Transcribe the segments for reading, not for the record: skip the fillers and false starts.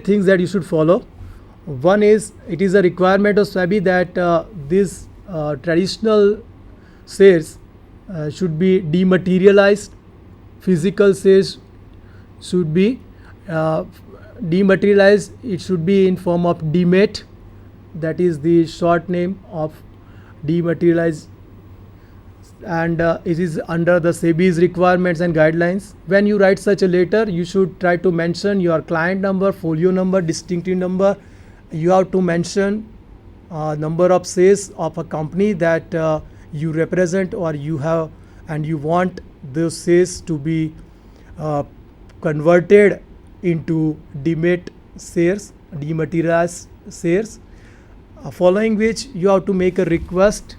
things that you should follow. One is it is a requirement of SWABI that these traditional shares should be dematerialized. Physical shares should be uh, dematerialized. It should be in form of demat. That is the short name of dematerialized, and it is under the SEBI's requirements and guidelines. When you write such a letter, you should try to mention your client number, folio number, distinctive number. You have to mention number of shares of a company that you represent or you have, and you want those shares to be uh, converted into demat shares, dematerialized shares. Following which, you have to make a request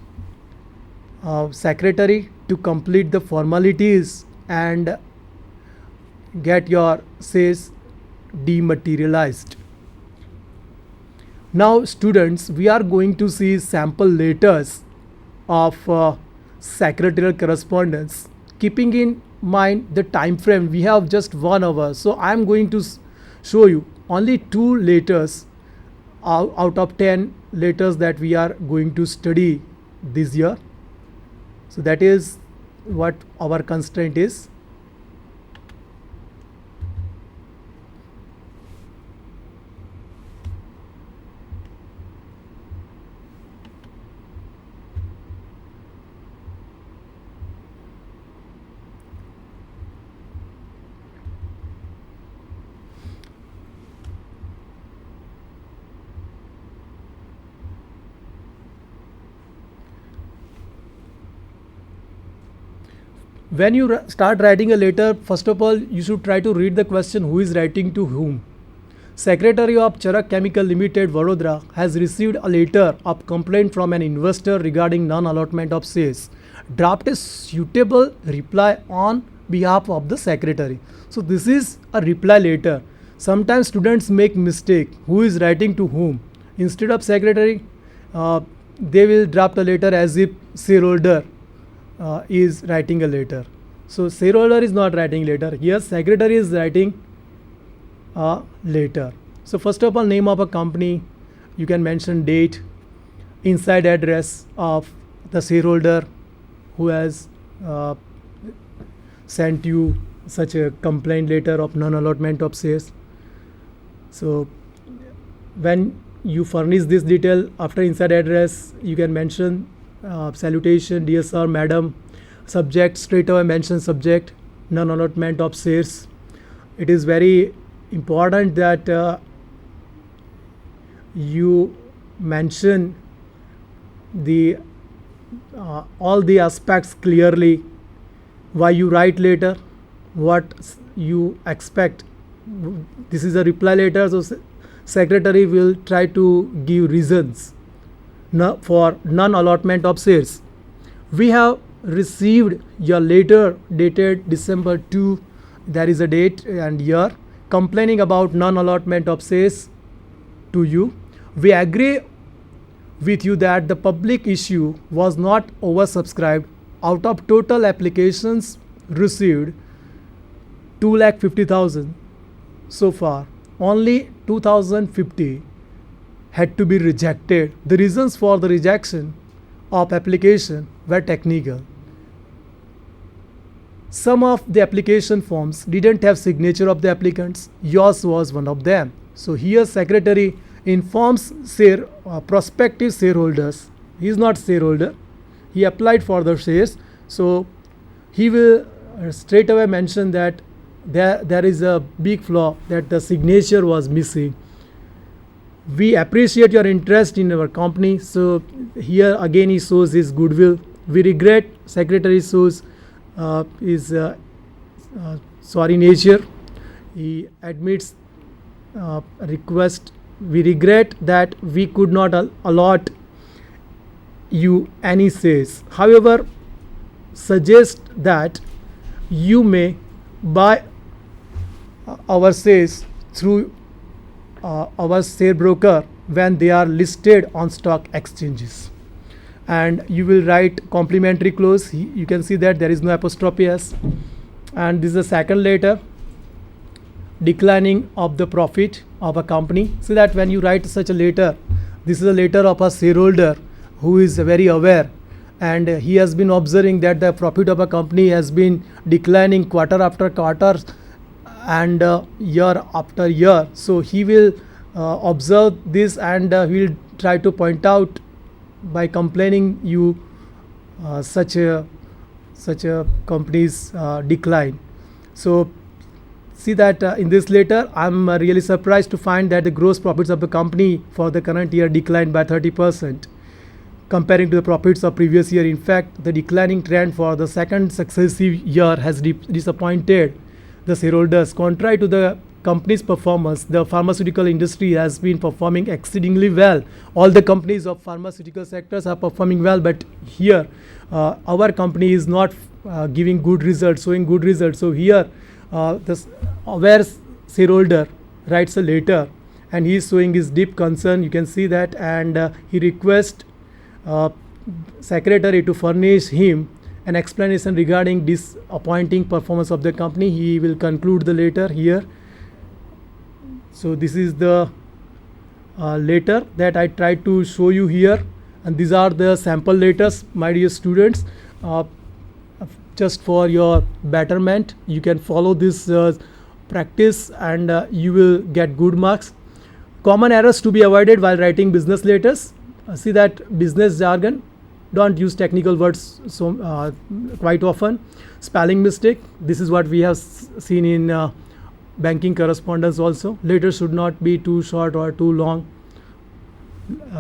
secretary to complete the formalities and get your shares dematerialized. Now students, we are going to see sample letters of secretarial correspondence. Keeping in mind the time frame, we have just 1 hour, so I am going to show you only 2 letters out of 10 letters that we are going to study this year. So that is what our constraint is. When you start writing a letter, first of all, you should try to read the question who is writing to whom. Secretary of Charak Chemical Limited, Vadodara, has received a letter of complaint from an investor regarding non-allotment of shares. Draft a suitable reply on behalf of the secretary. So this is a reply letter. Sometimes students make mistake. Who is writing to whom? Instead of secretary, they will draft a letter as if shareholder is writing a letter. So shareholder is not writing letter. Here secretary is writing a letter. So first of all, name of a company, you can mention date, inside address of the shareholder who has sent you such a complaint letter of non-allotment of shares. So when you furnish this detail, after inside address, you can mention salutation, dear sir, madam. Subject, straight away mention subject, non-allotment of shares. It is very important that you mention the all the aspects clearly. Why you write letter, what you expect. This is a reply letter, so secretary will try to give reasons for non-allotment of shares. We have received your letter dated December 2, there is a date and year, complaining about non-allotment of shares to you. We agree with you that the public issue was not oversubscribed. Out of total applications received 2,50,000 so far, only 2,050 had to be rejected. The reasons for the rejection of application were technical. Some of the application forms didn't have signature of the applicants. Yours was one of them. So here secretary informs prospective shareholders. He is not shareholder. He applied for the shares. So he will straight away mention that there is a big flaw, that the signature was missing. We appreciate your interest in our company. So here again he shows his goodwill. We regret, secretary shows his sorry nature. He admits request. We regret that we could not allot you any shares. However, suggest that you may buy our shares through our share broker when they are listed on stock exchanges. And you will write complimentary clause. You can see that there is no apostrophe s. And this is the second letter. declining of the profit of a company. So that when you write such a letter, this is a letter of a shareholder who is very aware, and he has been observing that the profit of a company has been declining quarter after quarter and year after year. So he will observe this, and he will try to point out by complaining you such a company's decline. So see that in this letter, I'm really surprised to find that the gross profits of the company for the current year declined by 30% comparing to the profits of previous year. In fact, the declining trend for the second successive year has disappointed the shareholders. Contrary to the company's performance, the pharmaceutical industry has been performing exceedingly well. All the companies of pharmaceutical sectors are performing well, but here our company is not giving good results, showing good results. So here this aware shareholder writes a letter, and he is showing his deep concern. You can see that, and he requests secretary to furnish him an explanation regarding disappointing performance of the company. He will conclude the letter here. So this is the letter that I tried to show you here, and these are the sample letters, my dear students. Just for your betterment, you can follow this practice, and you will get good marks. Common errors to be avoided while writing business letters. See that business jargon, don't use technical words so quite often. Spelling mistake, this is what we have seen in banking correspondence also. Letters should not be too short or too long.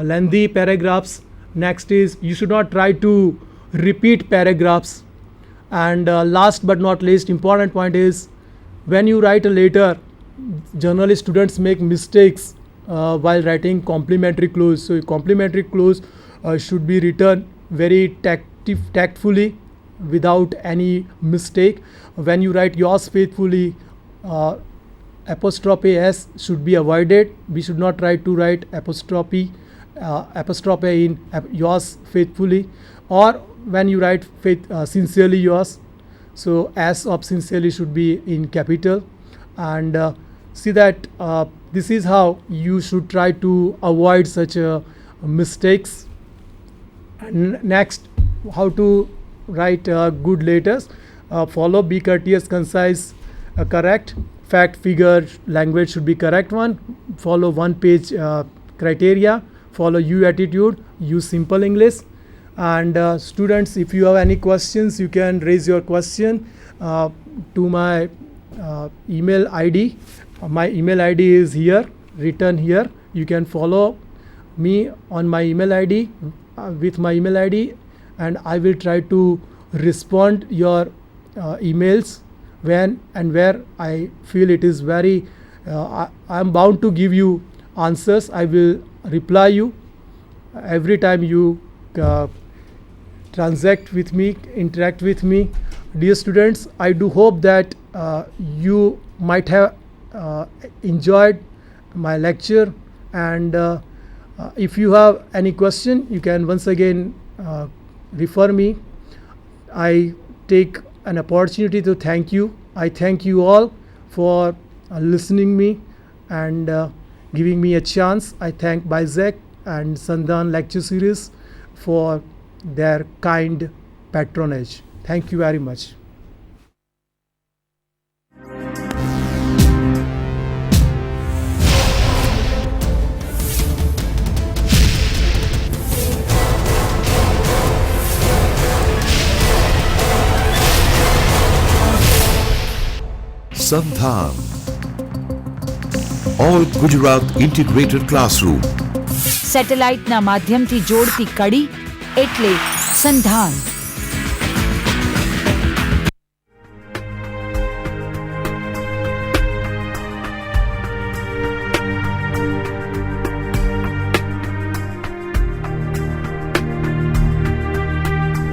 Lengthy paragraphs. Next is, you should not try to repeat paragraphs. And last but not least, important point is, when you write a letter, generally students make mistakes while writing complimentary clause. So complimentary clause should be written very tactfully without any mistake. When you write yours faithfully, apostrophe s should be avoided. We should not try to write apostrophe in yours faithfully. Or when you write sincerely yours, so s of sincerely should be in capital. And see that this is how you should try to avoid such mistakes. And next, how to write good letters. Follow, be courteous, concise, correct. Fact, figure, language should be correct one. Follow one page criteria. Follow you attitude. Use simple English. And students, if you have any questions, you can raise your question to my email ID. My email ID is here, written here. You can follow me on my email ID with my email ID, and I will try to respond your emails when and where I feel it is very I am bound to give you answers. I will reply you every time you transact with me, interact with me. Dear students, I do hope that you might have enjoyed my lecture, and if you have any question, you can once again refer me. I take an opportunity to thank you. I thank you all for listening me and giving me a chance. I thank BISAC and Sandhan Lecture Series for their kind patronage. Thank you very much. Sandhan, All Gujarat Integrated Classroom. સેટેલાઇટના માધ્યમથી જોડતી કડી એટલે સંધાન.